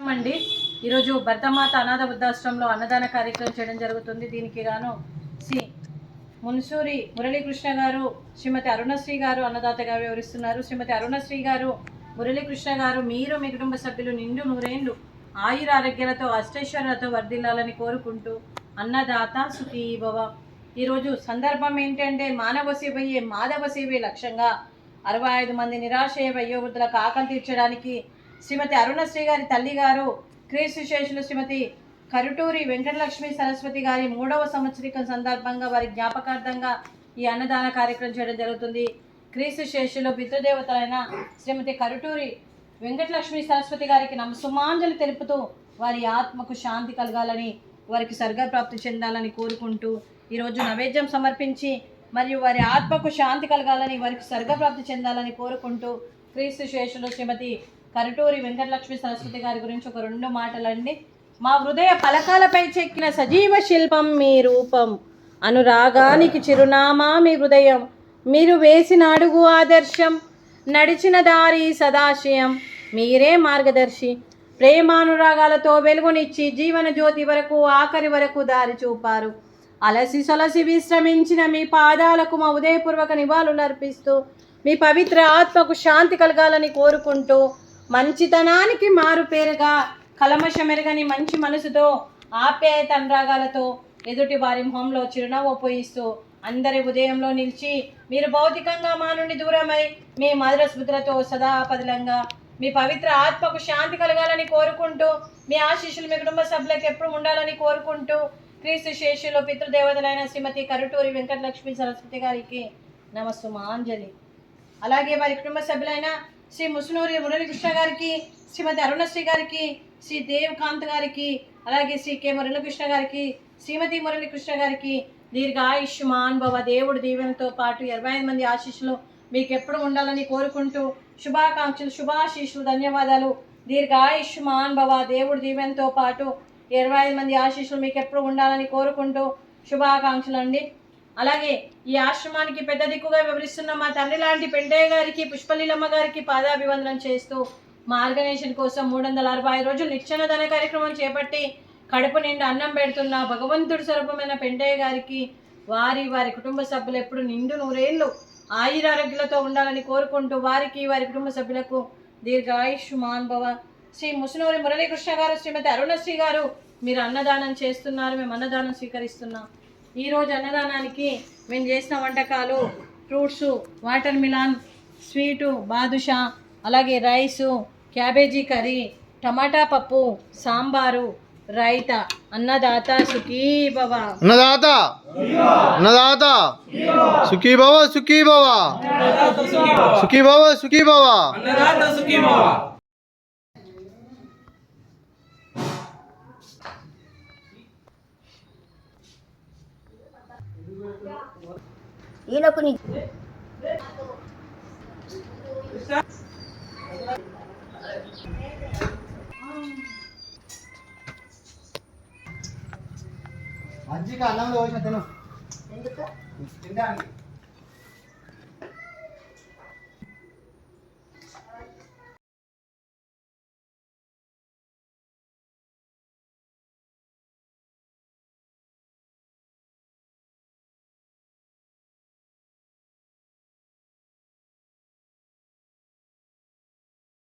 నమస్కారం అండి. ఈరోజు భరతమాత అనాథ వృద్ధాశ్రమంలో అన్నదాన కార్యక్రమం చేయడం జరుగుతుంది. దీనికి గాను శ్రీ మున్సూరి మురళీకృష్ణ గారు, శ్రీమతి అరుణశ్రీ గారు అన్నదాతగా వివరిస్తున్నారు. శ్రీమతి అరుణశ్రీ గారు, మురళీకృష్ణ గారు, మీరు మీ కుటుంబ సభ్యులు నిండు నూరేళ్లు ఆయుర ఆరోగ్యాలతో అష్టైశ్వర్యాలతో వర్ధిల్లాలని కోరుకుంటూ అన్నదాత సుఖీ భవ. ఈరోజు సందర్భం ఏంటంటే మానవ సేవయే మాధవ సేవే లక్ష్యంగా 65 మంది నిరాశయ వయోవృద్ధులకు ఆకలి తీర్చడానికి శ్రీమతి అరుణశ్రీ గారి తల్లి గారు క్రీస్తు శేషులు శ్రీమతి కరుటూరి వెంకటలక్ష్మి సరస్వతి గారి 3వ సంవత్సరికం సందర్భంగా వారి జ్ఞాపకార్థంగా ఈ అన్నదాన కార్యక్రమం చేయడం జరుగుతుంది. క్రీస్తు శేషులు పితృదేవతలైన శ్రీమతి కరుటూరి వెంకటలక్ష్మి సరస్వతి గారికి నమస్సుమాంజలి తెలుపుతూ వారి ఆత్మకు శాంతి కలగాలని, వారికి స్వర్గప్రాప్తి చెందాలని కోరుకుంటూ ఈరోజు నైవేద్యం సమర్పించి మరియు వారి ఆత్మకు శాంతి కలగాలని, వారికి స్వర్గప్రాప్తి చెందాలని కోరుకుంటూ క్రీస్తు శేషులు శ్రీమతి కరుటూరి వెంకటలక్ష్మి సరస్వతి గారి గురించి ఒక 2 మాటలండి. మా హృదయ పలకాలపై చెక్కిన సజీవ శిల్పం మీ రూపం, అనురాగానికి చిరునామా మీ హృదయం, మీరు వేసిన అడుగు ఆదర్శం, నడిచిన దారి సదాశయం, మీరే మార్గదర్శి, ప్రేమానురాగాలతో వెలుగునిచ్చి జీవన జ్యోతి వరకు ఆఖరి వరకు దారి చూపారు. అలసి సొలసి విశ్రమించిన మీ పాదాలకు మా ఉదయపూర్వక నివాళులు అర్పిస్తూ మీ పవిత్ర ఆత్మకు శాంతి కలగాలని కోరుకుంటూ మంచితనానికి మారు పేరుగా కలమషమెరగని మంచి మనసుతో ఆప్యాయత అనురాగాలతో ఎదుటి వారి మొహంలో చిరునవ్వు పోయిస్తూ అందరి ఉదయంలో నిలిచి మీరు భౌతికంగా మా నుండి దూరమై మీ మధుర స్మృతులతో సదా పదిలంగా మీ పవిత్ర ఆత్మకు శాంతి కలగాలని కోరుకుంటూ మీ ఆశీస్సులు మీ కుటుంబ సభ్యులకు ఎప్పుడు ఉండాలని కోరుకుంటూ క్రీస్తు శేషులు పితృదేవతలైన శ్రీమతి కరుటూరి వెంకటలక్ష్మి సరస్వతి గారికి నమస్సుమాంజలి. అలాగే వారి కుటుంబ సభ్యులైన శ్రీ ముసునూరి మురళీకృష్ణ గారికి, శ్రీమతి అరుణశ్రీ గారికి, శ్రీ దేవకాంత్ గారికి, అలాగే శ్రీ కె మురళీకృష్ణ గారికి, శ్రీమతి మురళీకృష్ణ గారికి దీర్ఘాయుష్మాన్ భవ. దేవుడి దీవెనతో పాటు 25 మంది ఆశీస్సులు మీకు ఎప్పుడు ఉండాలని కోరుకుంటూ శుభాకాంక్షలు, శుభాశీస్సులు, ధన్యవాదాలు. దీర్ఘాయుష్మాన్ భవ. దేవుడి దీవెనతో పాటు 25 మంది ఆశీస్సులు మీకు ఎప్పుడు ఉండాలని కోరుకుంటూ శుభాకాంక్షలు అండి. అలాగే ఈ ఆశ్రమానికి పెద్ద దిక్కుగా వివరిస్తున్న మా తండ్రి లాంటి పెంటయ్య గారికి, పుష్పలీలమ్మ గారికి పాదాభివందనం చేస్తూ మా ఆర్గనైజేషన్ కోసం 365 రోజులు నిత్యాన్నదాన కార్యక్రమం చేపట్టి కడుపు నిండా అన్నం పెడుతున్న భగవంతుడి స్వరూపమైన పెంటయ్య గారికి, వారి కుటుంబ సభ్యులు ఎప్పుడు నిండు నూరేళ్లు ఆయురారోగ్యాలతో ఉండాలని కోరుకుంటూ వారికి, వారి కుటుంబ సభ్యులకు దీర్ఘాయుష్మాన్ భవ. శ్రీ ముసునూరి మురళీకృష్ణ గారు, శ్రీమతి అరుణశ్రీ గారు, మీరు అన్నదానం చేస్తున్నారు, మేము అన్నదానం స్వీకరిస్తున్నాం. ఈరోజు అన్నదానానికి మేము చేసిన వంటకాలు fruits, watermelon, sweet, badusha, అలాగే రైసు, క్యాబేజీ కర్రీ, టమాటా పప్పు, సాంబారు, రైత. అన్నదాత సుఖీ భవ. అన్నదాత అన్నదాత సుఖీ భవ, సుఖీ భవ, సుఖీ భవ, సుఖీ భవ, అన్నదాత సుఖీ భవ. ఈయనకు మంచిగా అన్నంలో పోసిన తిను. ఎందుకు తినడానికి